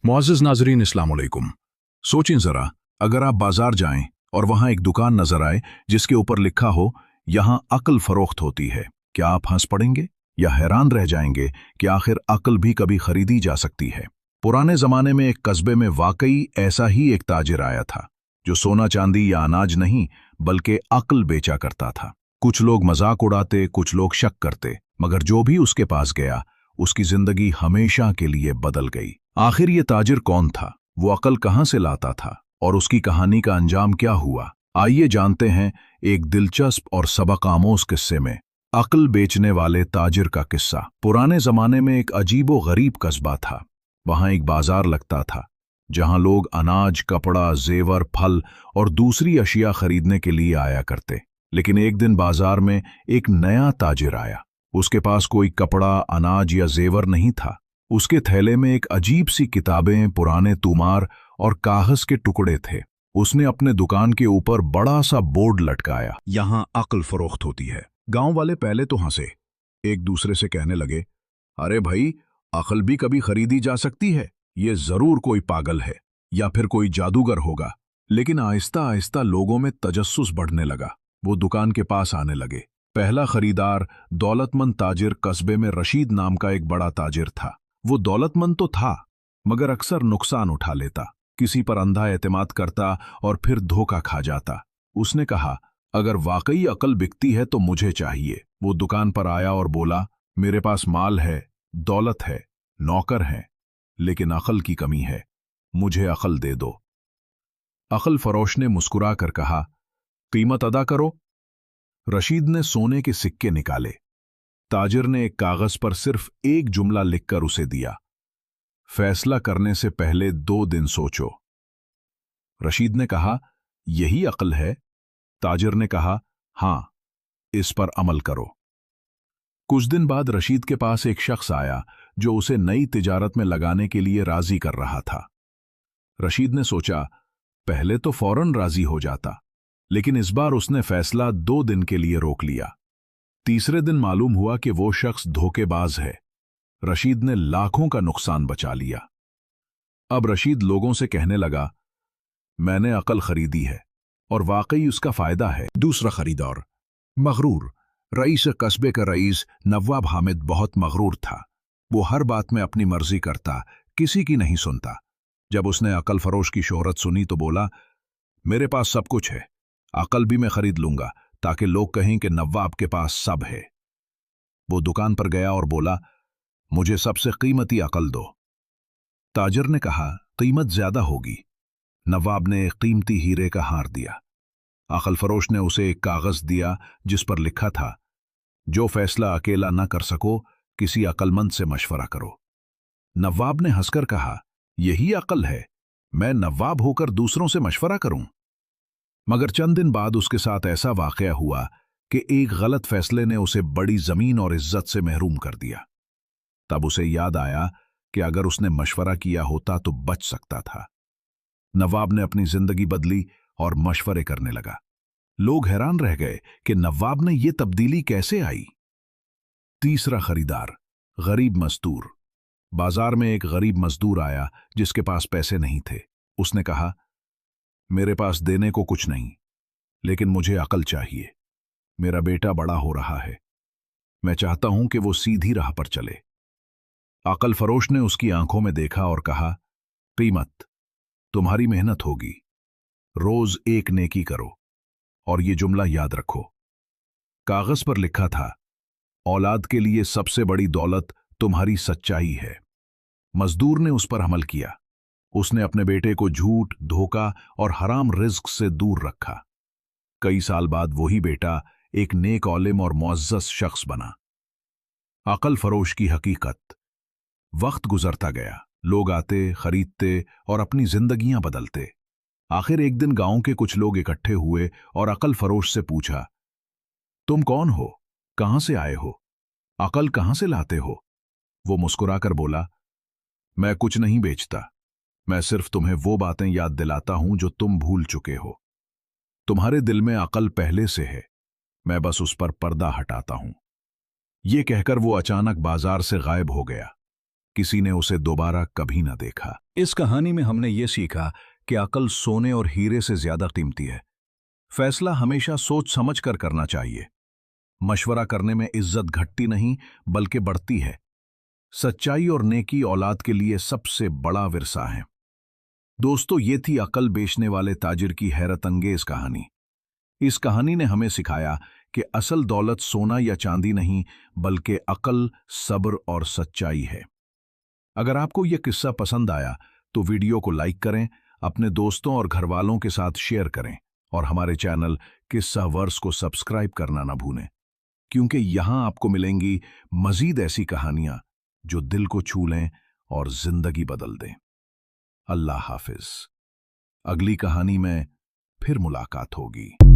मुअज़्ज़िज़ नाज़रीन, अस्सलाम वालेकुम। सोचें ज़रा, अगर आप बाजार जाएं और वहां एक दुकान नजर आए जिसके ऊपर लिखा हो यहां अक्ल फरोख्त होती है, क्या आप हंस पड़ेंगे या हैरान रह जाएंगे कि आखिर अक्ल भी कभी खरीदी जा सकती है? पुराने जमाने में एक कस्बे में वाकई ऐसा ही एक ताजिर आया था जो सोना चांदी या अनाज नहीं बल्कि अक्ल बेचा करता था। कुछ लोग मजाक उड़ाते, कुछ लोग शक करते, मगर जो भी उसके पास गया उसकी जिंदगी हमेशा के लिए बदल गई। आखिर ये ताजिर कौन था, वो अकल कहां से लाता था और उसकी कहानी का अंजाम क्या हुआ? आइए जानते हैं एक दिलचस्प और सबक आमोज किस्से में अक्ल बेचने वाले ताजिर का किस्सा। पुराने जमाने में एक अजीबो गरीब कस्बा था। वहां एक बाजार लगता था जहां लोग अनाज, कपड़ा, जेवर, फल और दूसरी अशिया खरीदने के लिए आया करते। लेकिन एक दिन बाजार में एक नया ताजिर आया। उसके पास कोई कपड़ा, अनाज या जेवर नहीं था। उसके थैले में एक अजीब सी किताबें, पुराने तूमार और कागज के टुकड़े थे। उसने अपने दुकान के ऊपर बड़ा सा बोर्ड लटकाया, यहां अक्ल फरोख्त होती है। गांव वाले पहले तो हंसे, एक दूसरे से कहने लगे, अरे भाई, अक्ल भी कभी खरीदी जा सकती है, ये जरूर कोई पागल है या फिर कोई जादूगर होगा। लेकिन आहिस्ता आहिस्ता लोगों में तजस्सुस बढ़ने लगा। वो दुकान के पास आने लगे। पहला खरीदार दौलतमंद ताजिर कस्बे में रशीद नाम का एक बड़ा ताजिर था। वो दौलतमंद तो था मगर अक्सर नुकसान उठा लेता, किसी पर अंधा एतमाद करता और फिर धोखा खा जाता। उसने कहा, अगर वाकई अक्ल बिकती है तो मुझे चाहिए। वो दुकान पर आया और बोला, मेरे पास माल है, दौलत है, नौकर हैं, लेकिन अक्ल की कमी है, मुझे अक्ल दे दो। अक्ल फरोश ने मुस्कुरा कर कहा, कीमत अदा करो। रशीद ने सोने के सिक्के निकाले। ताजिर ने एक कागज पर सिर्फ एक जुमला लिखकर उसे दिया, फैसला करने से पहले 2 दिन सोचो। रशीद ने कहा, यही अक्ल है? ताजिर ने कहा, हां, इस पर अमल करो। कुछ दिन बाद रशीद के पास एक शख्स आया जो उसे नई तिजारत में लगाने के लिए राजी कर रहा था। रशीद ने सोचा, पहले तो फौरन राजी हो जाता, लेकिन इस बार उसने फैसला 2 दिन के लिए रोक लिया। तीसरे दिन मालूम हुआ कि वो शख्स धोखेबाज है। रशीद ने लाखों का नुकसान बचा लिया। अब रशीद लोगों से कहने लगा, मैंने अक्ल खरीदी है और वाकई उसका फायदा है। दूसरा खरीदार मगरूर। रईस कस्बे का रईस नवाब हामिद बहुत मगरूर था। वो हर बात में अपनी मर्जी करता, किसी की नहीं सुनता। जब उसने अक्ल फरोश की शोहरत सुनी तो बोला, मेरे पास सब कुछ है, अक्ल भी मैं खरीद लूंगा ताकि लोग कहें कि नवाब के पास सब है। वो दुकान पर गया और बोला, मुझे सबसे कीमती अक्ल दो। ताजिर ने कहा, कीमत ज्यादा होगी। नवाब ने एक कीमती हीरे का हार दिया। अक्ल फरोश ने उसे एक कागज दिया जिस पर लिखा था, जो फैसला अकेला न कर सको, किसी अक्लमंद से मशवरा करो। नवाब ने हंसकर कहा, यही अक्ल है, मैं नवाब होकर दूसरों से मशवरा करूं? मगर चंद दिन बाद उसके साथ ऐसा वाकया हुआ कि एक गलत फैसले ने उसे बड़ी जमीन और इज्जत से महरूम कर दिया। तब उसे याद आया कि अगर उसने मशवरा किया होता तो बच सकता था। नवाब ने अपनी जिंदगी बदली और मशवरे करने लगा। लोग हैरान रह गए कि नवाब ने यह तब्दीली कैसे आई। तीसरा खरीदार गरीब मजदूर। बाजार में एक गरीब मजदूर आया जिसके पास पैसे नहीं थे। उसने कहा, मेरे पास देने को कुछ नहीं, लेकिन मुझे अक्ल चाहिए। मेरा बेटा बड़ा हो रहा है, मैं चाहता हूं कि वो सीधी राह पर चले। अक्ल फरोश ने उसकी आंखों में देखा और कहा, कीमत तुम्हारी मेहनत होगी, रोज एक नेकी करो और ये जुमला याद रखो। कागज पर लिखा था, औलाद के लिए सबसे बड़ी दौलत तुम्हारी सच्चाई है। मजदूर ने उस पर अमल किया। उसने अपने बेटे को झूठ, धोखा और हराम रिज्क से दूर रखा। कई साल बाद वही बेटा एक नेक औलिम और मुअज़्ज़ज़ शख्स बना। अक्ल फरोश की हकीकत। वक्त गुजरता गया, लोग आते, खरीदते और अपनी जिंदगियां बदलते। आखिर एक दिन गांव के कुछ लोग इकट्ठे हुए और अक्ल फरोश से पूछा, तुम कौन हो, कहां से आए हो, अक्ल कहां से लाते हो? वो मुस्कुराकर बोला, मैं कुछ नहीं बेचता, मैं सिर्फ तुम्हें वो बातें याद दिलाता हूं जो तुम भूल चुके हो। तुम्हारे दिल में अक्ल पहले से है, मैं बस उस पर पर्दा हटाता हूं। ये कहकर वो अचानक बाजार से गायब हो गया। किसी ने उसे दोबारा कभी न देखा। इस कहानी में हमने ये सीखा कि अकल सोने और हीरे से ज्यादा कीमती है। फैसला हमेशा सोच समझ कर करना चाहिए। मशवरा करने में इज्जत घटती नहीं बल्कि बढ़ती है। सच्चाई और नेकी औलाद के लिए सबसे बड़ा विरसा है। दोस्तों, ये थी अकल बेचने वाले ताजिर की हैरत अंगेज कहानी। इस कहानी ने हमें सिखाया कि असल दौलत सोना या चांदी नहीं बल्कि अकल, सब्र और सच्चाई है। अगर आपको यह किस्सा पसंद आया तो वीडियो को लाइक करें, अपने दोस्तों और घरवालों के साथ शेयर करें और हमारे चैनल किस्सा वर्स को सब्सक्राइब करना ना भूलें, क्योंकि यहां आपको मिलेंगी मजीद ऐसी कहानियां जो दिल को छू लें और जिंदगी बदल दें। अल्लाह हाफिज। अगली कहानी में फिर मुलाकात होगी।